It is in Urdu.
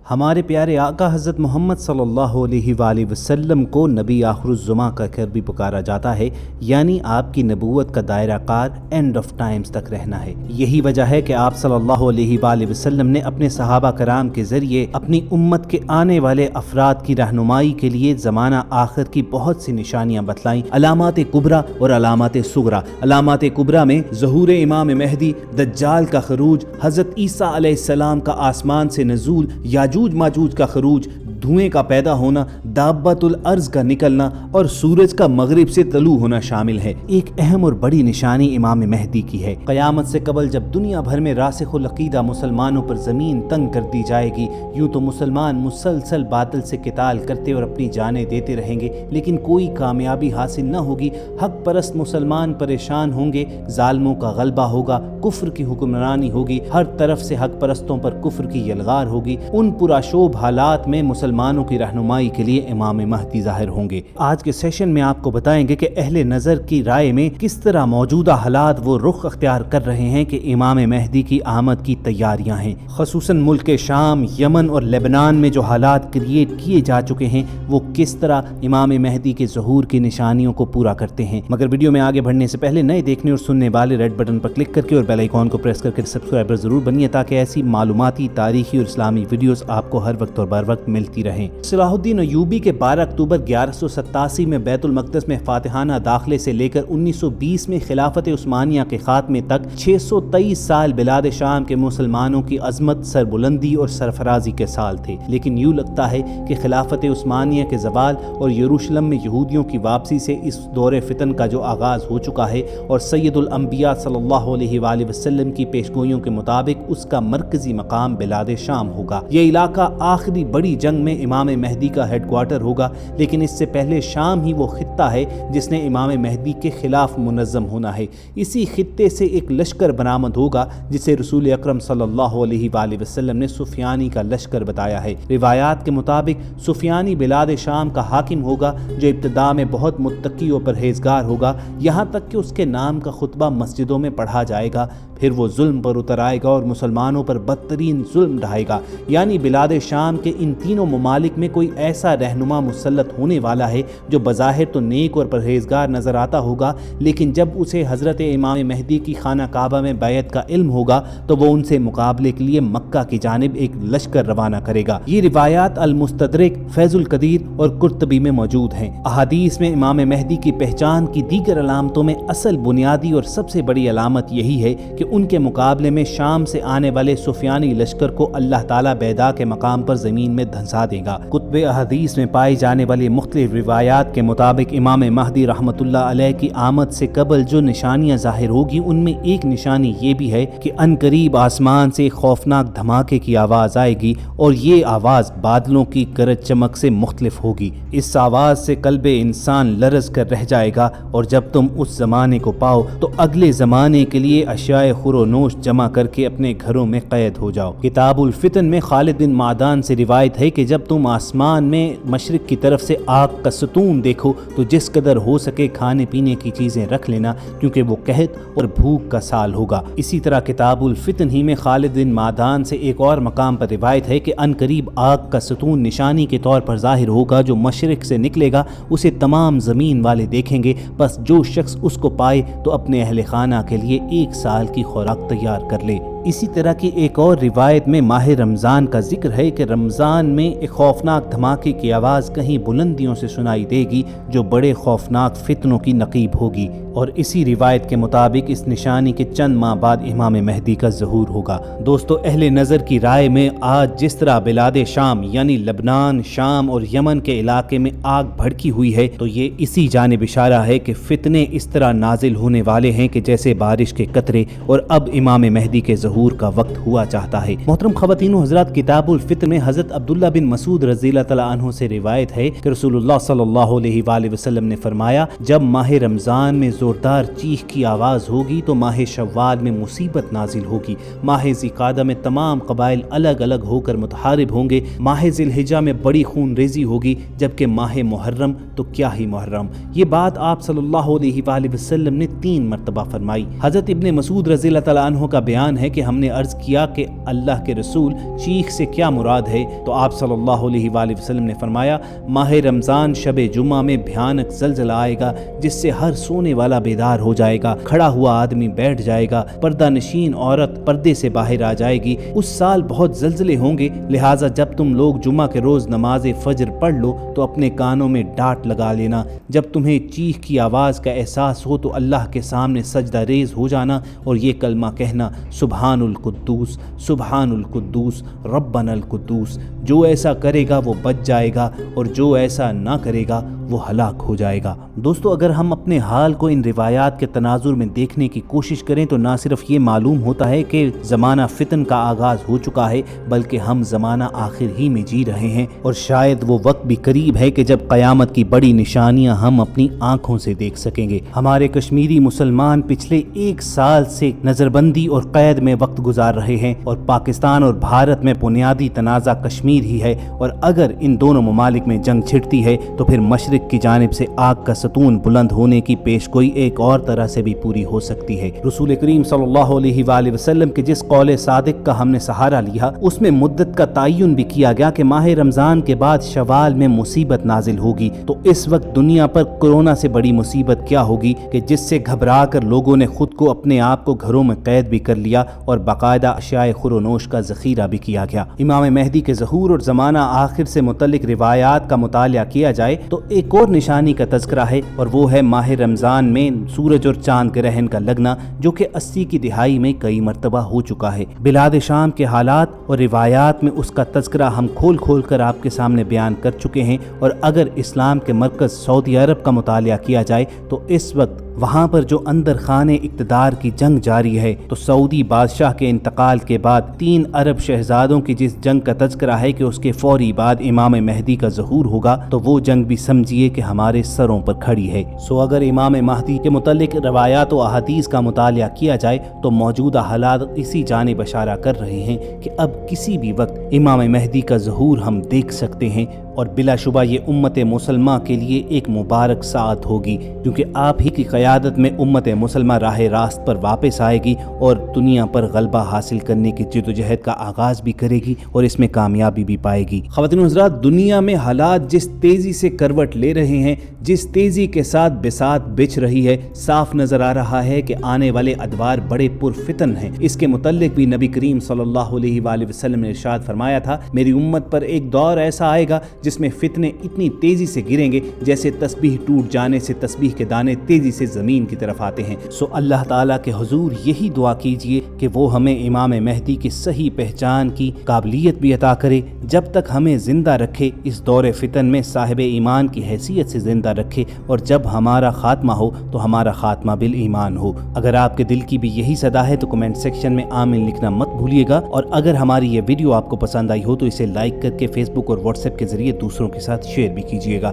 ہمارے پیارے آقا حضرت محمد صلی اللہ علیہ وآلہ وسلم کو نبی آخر الزماں کا کر بھی پکارا جاتا ہے، یعنی آپ کی نبوت کا دائرہ کار اینڈ آف ٹائمز تک رہنا ہے۔ یہی وجہ ہے کہ آپ صلی اللہ علیہ وآلہ وسلم نے اپنے صحابہ کرام کے ذریعے اپنی امت کے آنے والے افراد کی رہنمائی کے لیے زمانہ آخر کی بہت سی نشانیاں بتلائیں، علامات کبریٰ اور علامات صغریٰ۔ علامات کبریٰ میں ظہور امام مہدی، دجال کا خروج، حضرت عیسیٰ علیہ السلام کا آسمان سے نزول، یاجوج ماجوج کا خروج، دھوئیں کا پیدا ہونا، دابۃ الارض کا نکلنا اور سورج کا مغرب سے طلوع ہونا شامل ہے۔ ایک اہم اور بڑی نشانی امام مہدی کی ہے۔ قیامت سے قبل جب دنیا بھر میں راسخ العقیدہ مسلمانوں پر زمین تنگ کر دی جائے گی، یوں تو مسلمان مسلسل باطل سے قتال کرتے اور اپنی جانیں دیتے رہیں گے، لیکن کوئی کامیابی حاصل نہ ہوگی۔ حق پرست مسلمان پریشان ہوں گے، ظالموں کا غلبہ ہوگا، کفر کی حکمرانی ہوگی، ہر طرف سے حق پرستوں پر کفر کی یلغار ہوگی۔ ان پرآشوب حالات میں مسلمانوں کی رہنمائی کے لیے امام مہدی ظاہر ہوں گے۔ آج کے سیشن میں آپ کو بتائیں گے کہ اہل نظر کی رائے میں کس طرح موجودہ حالات وہ رخ اختیار کر رہے ہیں کہ امام مہدی کی آمد کی تیاریاں ہیں۔ خصوصاً ملک شام، یمن اور لبنان میں جو حالات کریٹ کیے جا چکے ہیں وہ کس طرح امام مہدی کے ظہور کی نشانیوں کو پورا کرتے ہیں۔ مگر ویڈیو میں آگے بڑھنے سے پہلے نئے دیکھنے اور سننے والے ریڈ بٹن پر کلک کر کے اور بیل آئیکن کو پریس کر کے سبسکرائبر ضرور بنیے تاکہ ایسی معلوماتی، تاریخی اور اسلامی ویڈیوز آپ کو ہر وقت اور بر وقت ملتی رہیں۔ صلاح الدین ایوبی کے 12 اکتوبر 1187 میں بیت المقدس میں فاتحانہ داخلے سے لے کر 1920 میں خلافت عثمانیہ کے خاتمے تک 623 سال بلاد شام کے مسلمانوں کی عظمت، سربلندی اور سرفرازی کے سال تھے، لیکن یوں لگتا ہے کہ خلافت عثمانیہ کے زوال اور یروشلم میں یہودیوں کی واپسی سے اس دور فتن کا جو آغاز ہو چکا ہے اور سید الانبیاء صلی اللہ علیہ وآلہ وسلم کی پیشگوئیوں کے مطابق اس کا مرکزی مقام بلاد شام ہوگا۔ یہ علاقہ آخری بڑی جنگ میں امام مہدی کا ہیڈ کوارٹر ہوگا، لیکن اس سے پہلے شام ہی وہ خطہ ہے جس نے امام مہدی کے خلاف منظم ہونا ہے۔ اسی خطے سے ایک لشکر برآمد ہوگا جسے رسول اکرم صلی اللہ علیہ وآلہ وسلم نے سفیانی کا لشکر بتایا ہے۔ روایات کے مطابق سفیانی بلاد شام کا حاکم ہوگا جو ابتدا میں بہت متقی و پرہیزگار ہوگا، یہاں تک کہ اس کے نام کا خطبہ مسجدوں میں پڑھا جائے گا۔ پھر وہ ظلم پر اتر آئے گا اور مسلمانوں پر بدترین ظلم ڈھائے گا۔ یعنی بلاد شام کے ان تینوں ممالک میں کوئی ایسا رہنما مسلط ہونے والا ہے جو بظاہر تو نیک اور پرہیزگار نظر آتا ہوگا، لیکن جب اسے حضرت امام مہدی کی خانہ کعبہ میں بیعت کا علم ہوگا تو وہ ان سے مقابلے کے لیے مکہ کی جانب ایک لشکر روانہ کرے گا۔ یہ روایات المستدرک، فیض القدیر اور قرطبی میں موجود ہیں۔ احادیث میں امام مہدی کی پہچان کی دیگر علامتوں میں اصل بنیادی اور سب سے بڑی علامت یہی ہے کہ ان کے مقابلے میں شام سے آنے والے سفیانی لشکر کو اللہ تعالیٰ بیدا کے مقام پر زمین میں دھنسا دے گا۔ کتب احادیث میں پائی جانے والی مختلف روایات کے مطابق امام مہدی رحمۃ اللہ علیہ کی آمد سے قبل جو نشانیاں ظاہر ہوگی ان میں ایک نشانی یہ بھی ہے کہ عنقریب آسمان سے خوفناک دھماکے کی آواز آئے گی اور یہ آواز بادلوں کی گرج چمک سے مختلف ہوگی۔ اس آواز سے قلب انسان لرز کر رہ جائے گا اور جب تم اس زمانے کو پاؤ تو اگلے زمانے کے لیے اشیاء خور و نوش جمع کر کے اپنے گھروں میں قید ہو جاؤ۔ کتاب الفتن میں خالد بن معدان سے روایت ہے کہ جب تم آسمان میں مشرق کی طرف سے آگ کا ستون دیکھو تو جس قدر ہو سکے کھانے پینے کی چیزیں رکھ لینا، کیونکہ وہ قحط اور بھوک کا سال ہوگا۔ اسی طرح کتاب الفتن ہی میں خالد بن معدان سے ایک اور مقام پر روایت ہے کہ عنقریب آگ کا ستون نشانی کے طور پر ظاہر ہوگا، جو مشرق سے نکلے گا اسے تمام زمین والے دیکھیں گے، بس جو شخص اس کو پائے تو اپنے اہل خانہ کے لیے 1 سال کی خوراک تیار کر لے۔ اسی طرح کی ایک اور روایت میں ماہ رمضان کا ذکر ہے کہ رمضان میں ایک خوفناک دھماکے کی آواز کہیں بلندیوں سے سنائی دے گی جو بڑے خوفناک فتنوں کی نقیب ہوگی، اور اسی روایت کے مطابق اس نشانی کے چند ماہ بعد امام مہدی کا ظہور ہوگا۔ دوستو، اہل نظر کی رائے میں آج جس طرح بلاد شام یعنی لبنان، شام اور یمن کے علاقے میں آگ بھڑکی ہوئی ہے تو یہ اسی جانب اشارہ ہے کہ فتنے اس طرح نازل ہونے والے ہیں کہ جیسے بارش کے قطرے، اور اب امام مہدی کے ظہور کا وقت ہوا چاہتا ہے۔ محترم خواتین و حضرات، کتاب الفتن میں حضرت عبداللہ بن مسعود رضی اللہ تعالیٰ عنہ سے روایت ہے کہ رسول اللہ صلی اللہ علیہ وآلہ وسلم نے فرمایا، جب ماہ رمضان میں زوردار چیخ کی آواز ہوگی تو ماہ شوال میں مصیبت نازل ہوگی، ماہ ذیقعدہ میں تمام قبائل الگ الگ ہو کر متحارب ہوں گے، ماہ ذی الحجہ میں بڑی خون ریزی ہوگی، جبکہ ماہ محرم تو کیا ہی محرم۔ یہ بات آپ صلی اللہ علیہ وآلہ وسلم نے 3 مرتبہ فرمائی۔ حضرت ابن مسعود رضی اللہ تعالیٰ عنہ کا بیان ہے کہ ہم نے عرض کیا کہ اللہ کے رسول چیخ سے کیا مراد ہے؟ تو آپ صلی اللہ علیہ وآلہ وسلم نے فرمایا ماہ رمضان شب جمعہ میں بھیانک زلزلہ آئے گا جس سے ہر سونے والا بیدار ہو جائے گا، کھڑا ہوا آدمی بیٹھ جائے گا، پردہ نشین عورت پردے سے باہر آ جائے گی۔ اس سال بہت زلزلے ہوں گے، لہٰذا جب تم لوگ جمعہ کے روز نماز فجر پڑھ لو تو اپنے کانوں میں ڈانٹ لگا لینا، جب تمہیں چیخ کی آواز کا احساس ہو تو اللہ کے سامنے سجدہ ریز ہو جانا اور یہ کلمہ کہنا سبحان القدوس سبحان القدوس ربنا القدوس۔ جو ایسا کرے گا وہ بچ جائے گا اور جو ایسا نہ کرے گا وہ ہلاک ہو جائے گا۔ دوستو، اگر ہم اپنے حال کو ان روایات کے تناظر میں دیکھنے کی کوشش کریں تو نہ صرف یہ معلوم ہوتا ہے کہ زمانہ فتن کا آغاز ہو چکا ہے، بلکہ ہم زمانہ آخر ہی میں جی رہے ہیں، اور شاید وہ وقت بھی قریب ہے کہ جب قیامت کی بڑی نشانیاں ہم اپنی آنکھوں سے دیکھ سکیں گے۔ ہمارے کشمیری مسلمان پچھلے 1 سال سے نظر بندی اور قید میں وقت گزار رہے ہیں، اور پاکستان اور بھارت میں بنیادی تنازع کشمیر ہی ہے، اور اگر ان دونوں ممالک میں جنگ چھڑتی ہے تو پھر مشرق کی جانب سے آگ کا ستون بلند ہونے کی پیشگوئی ایک اور طرح سے بھی پوری ہو سکتی ہے۔ رسول کریم صلی اللہ علیہ وآلہ وسلم کے جس قول صادق کا ہم نے سہارا لیا اس میں مدت کا تعین بھی کیا گیا کہ ماہ رمضان کے بعد شوال میں مصیبت نازل ہوگی، تو اس وقت دنیا پر کورونا سے بڑی مصیبت کیا ہوگی کہ جس سے گھبرا کر لوگوں نے خود کو اپنے آپ کو گھروں میں قید بھی کر لیا اور باقاعدہ اشیاء خورونوش کا ذخیرہ بھی کیا گیا۔ امام مہدی کے ظہور اور زمانہ آخر سے متعلق روایات کا مطالعہ کیا جائے تو ایک اور نشانی کا تذکرہ ہے، اور وہ ہے ماہ رمضان میں سورج اور چاند گرہن کا لگنا، جو کہ 80 کی دہائی میں کئی مرتبہ ہو چکا ہے۔ بلاد شام کے حالات اور روایات میں اس کا تذکرہ ہم کھول کھول کر آپ کے سامنے بیان کر چکے ہیں، اور اگر اسلام کے مرکز سعودی عرب کا مطالعہ کیا جائے تو اس وقت وہاں پر جو اندر خانے اقتدار کی جنگ جاری ہے، تو سعودی بادشاہ کے انتقال کے بعد 3 عرب شہزادوں کی جس جنگ کا تذکرہ ہے کہ اس کے فوری بعد امام مہدی کا ظہور ہوگا، تو وہ جنگ بھی سمجھیے کہ ہمارے سروں پر کھڑی ہے۔ اگر امام مہدی کے متعلق روایات و احادیث کا مطالعہ کیا جائے تو موجودہ حالات اسی جانب اشارہ کر رہے ہیں کہ اب کسی بھی وقت امام مہدی کا ظہور ہم دیکھ سکتے ہیں، اور بلا شبہ یہ امت مسلمہ کے لیے ایک مبارک ساعت ہوگی، کیونکہ آپ ہی کی قیادت میں امت مسلمہ راہ راست پر واپس آئے گی اور دنیا پر غلبہ حاصل کرنے کی جدوجہد کا آغاز بھی کرے گی اور اس میں کامیابی بھی پائے گی۔ خواتین و حضرات، دنیا میں حالات جس تیزی سے کروٹ لے رہے ہیں، جس تیزی کے ساتھ بساط بچھ رہی ہے، صاف نظر آ رہا ہے کہ آنے والے ادوار بڑے پرفتن ہیں۔ اس کے متعلق بھی نبی کریم صلی اللہ علیہ وآلہ وسلم نے ارشاد فرمایا تھا، میری امت پر ایک دور ایسا آئے گا جس میں فتنے اتنی تیزی سے گریں گے جیسے تسبیح ٹوٹ جانے سے تسبیح کے دانے تیزی سے زمین کی طرف آتے ہیں۔ اللہ تعالیٰ کے حضور یہی دعا کیجئے کہ وہ ہمیں امام مہدی کی صحیح پہچان کی قابلیت بھی عطا کرے، جب تک ہمیں زندہ رکھے، اس دور فتن میں صاحب ایمان کی حیثیت سے زندہ رکھے، اور جب ہمارا خاتمہ ہو تو ہمارا خاتمہ بالایمان ہو۔ اگر آپ کے دل کی بھی یہی صدا ہے تو کمنٹ سیکشن میں آمین لکھنا مت بھولیے گا، اور اگر ہماری یہ ویڈیو آپ کو پسند آئی ہو تو اسے لائک کر کے فیس بک اور واٹس ایپ کے ذریعے دوسروں کے ساتھ شیئر بھی کیجیے گا۔